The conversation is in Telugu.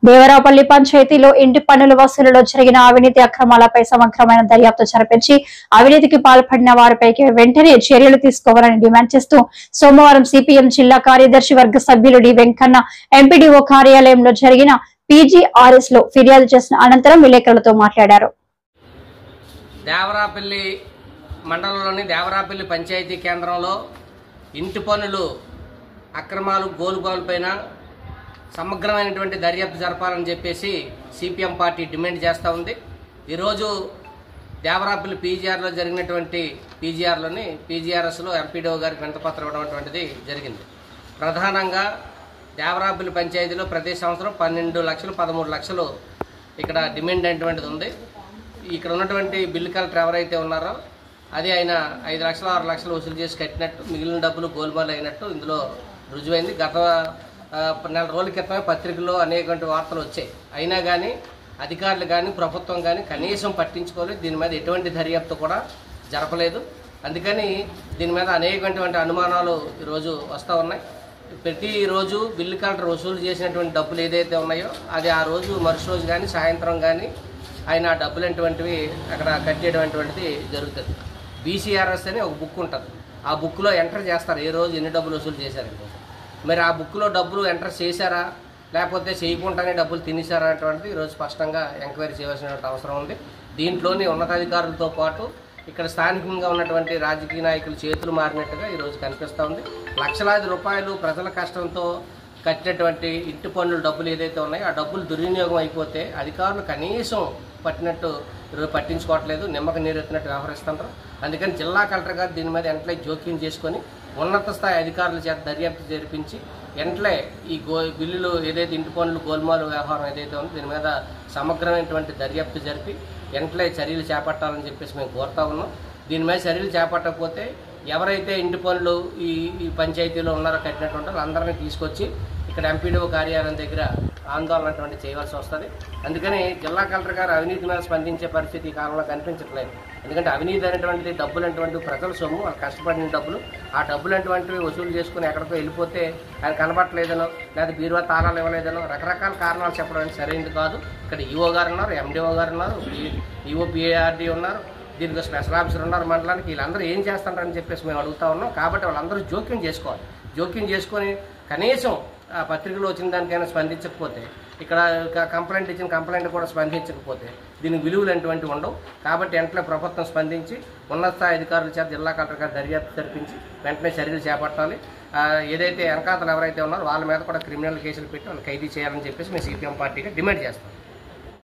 దేవరాపల్లి పంచాయతీలో ఇంటి పన్నుల వసూలులో జరిగిన అవినీతి అక్రమాలపై సమగ్రమైన దర్యాప్తు జరిపించి అవినీతికి పాల్పడిన వారిపై వెంటనే చర్యలు తీసుకోవాలని డిమాండ్ చేస్తూ సోమవారం సిపిఎం జిల్లా కార్యదర్శి వర్గ సభ్యులు డి వెంకన్న ఎంపీడీఓ కార్యాలయంలో జరిగిన పీజీఆర్ఎస్ లో ఫిర్యాదు చేసిన అనంతరం విలేకరులతో మాట్లాడారు. దేవరాపల్లి మండలంలోని దేవరాపల్లి పంచాయతీ కేంద్రంలో ఇంటి పన్నులు అక్రమాలు గోలుగోలుపైన సమగ్రమైనటువంటి దర్యాప్తు జరపాలని చెప్పేసి సిపిఎం పార్టీ డిమాండ్ చేస్తూ ఉంది. ఈరోజు దేవరాపల్లి పీజీఆర్లో జరిగినటువంటి పీజీఆర్ఎస్లో ఎంపీడీఓ గారికి వినతిపత్రం ఇవ్వడం జరిగింది. ప్రధానంగా దేవరాపల్లి పంచాయతీలో ప్రతి సంవత్సరం 12 లక్షలు 13 లక్షలు ఇక్కడ డిమాండ్ అనేటువంటిది ఉంది. ఇక్కడ ఉన్నటువంటి బిల్లు కలెక్టర్ ఎవరైతే ఉన్నారో అది ఆయన 5 లక్షలు 6 లక్షలు వసూలు చేసి కట్టినట్టు, మిగిలిన డబ్బులు గోల్మాల్ అయినట్టు ఇందులో రుజువైంది. గత నెల రోజుల క్రితమే పత్రికల్లో అనేక వార్తలు వచ్చాయి. అయినా కానీ అధికారులు కానీ ప్రభుత్వం కానీ కనీసం పట్టించుకోలేదు. దీని మీద ఎటువంటి దర్యాప్తు కూడా జరపలేదు. అందుకని దీని మీద అనేకటువంటి అనుమానాలు ఈరోజు వస్తూ ఉన్నాయి. ప్రతిరోజు బిల్లు కలెక్టర్ వసూలు చేసినటువంటి డబ్బులు ఏదైతే ఉన్నాయో అది ఆ రోజు మరుసటి రోజు కానీ సాయంత్రం కానీ ఆయన ఆ డబ్బులు అటువంటివి అక్కడ కట్టేటువంటిది జరుగుతుంది. బీసీఆర్ఎస్ అని ఒక బుక్ ఉంటుంది. ఆ బుక్లో ఎంటర్ చేస్తారు ఏ రోజు ఎన్ని డబ్బులు వసూలు చేశారంటే. మరి ఆ బుక్లో డబ్బులు ఎంటర్ చేశారా లేకపోతే చేయకుండానే డబ్బులు తినేశారా అటువంటిది ఈరోజు స్పష్టంగా ఎంక్వైరీ చేయవలసిన అవసరం ఉంది. దీంట్లోని ఉన్నతాధికారులతో పాటు ఇక్కడ స్థానికంగా ఉన్నటువంటి రాజకీయ నాయకులు చేతులు మారినట్టుగా ఈరోజు కనిపిస్తూ ఉంది. లక్షలాది రూపాయలు ప్రజల కష్టంతో కట్టినటువంటి ఇంటి పన్నుల డబ్బులు ఏదైతే ఉన్నాయో ఆ డబ్బులు దుర్వినియోగం అయిపోతే అధికారులు కనీసం పట్టించుకోవట్లేదు, నిమ్మక నీరెత్తినట్టు వ్యవహరిస్తుంటారు. అందుకని జిల్లా కలెక్టర్ గారు దీని మీద వెంటనే జోక్యం చేసుకొని ఉన్నత స్థాయి అధికారుల చేత దర్యాప్తు జరిపించి వెంటనే ఈ బిల్లులు ఏదైతే ఇంటి పన్నులు గోల్మాలు వ్యవహారం ఏదైతే ఉందో దీని మీద సమగ్రమైనటువంటి దర్యాప్తు జరిపి వెంటనే చర్యలు చేపట్టాలని చెప్పేసి మేము కోరుతా ఉన్నాం. దీని మీద చర్యలు చేపట్టకపోతే ఎవరైతే ఇంటి పనులు ఈ పంచాయతీలో ఉన్నారో కట్టినటువంటి వాళ్ళందరినీ తీసుకొచ్చి ఇక్కడ ఎంపీడీఓ కార్యాలయం దగ్గర ఆందోళన చేయవలసి వస్తుంది. అందుకని జిల్లా కలెక్టర్ గారు అవినీతి మీద స్పందించే పరిస్థితి ఈ కాలంలో కనిపించట్లేదు. ఎందుకంటే అవినీతి అనేటువంటిది డబ్బులు అటువంటి ప్రజల సొమ్ము, వాళ్ళు కష్టపడిన డబ్బులు, ఆ డబ్బులు అటువంటివి వసూలు చేసుకుని ఎక్కడికో వెళ్ళిపోతే ఆయన కనబట్టలేదనో లేదా బీరువా తాళాలు ఇవ్వలేదనో రకరకాల కారణాలు చెప్పడం సరైనది కాదు. ఇక్కడ ఈఓ గారు ఉన్నారు, ఎండిఓ గారు ఉన్నారు, ఈఓ పిఏఆర్డీ ఉన్నారు, దీనికి స్పెషల్ ఆఫీసర్ ఉన్నారు మండలానికి. వీళ్ళందరూ ఏం చేస్తారని చెప్పేసి మేము అడుగుతా ఉన్నాం. కాబట్టి వాళ్ళందరూ జోక్యం చేసుకోవాలి. జోక్యం చేసుకొని కనీసం ఆ పత్రికలో వచ్చిన దానికైనా స్పందించకపోతే, ఇక్కడ కంప్లైంట్ ఇచ్చిన కంప్లైంట్ కూడా స్పందించకపోతే దీనికి విలువలు అటువంటివి ఉండవు. కాబట్టి వెంటనే ప్రభుత్వం స్పందించి ఉన్నత స్థాయి అధికారుల చేత జిల్లా కలెక్టర్ గారు దర్యాప్తు జరిపించి వెంటనే చర్యలు చేపట్టాలి. ఏదైతే వెనకాతలు ఎవరైతే ఉన్నారో వాళ్ళ మీద కూడా క్రిమినల్ కేసులు పెట్టి వాళ్ళు ఖైదీ చేయాలని చెప్పేసి మేము సిపిఎం పార్టీగా డిమాండ్ చేస్తాం.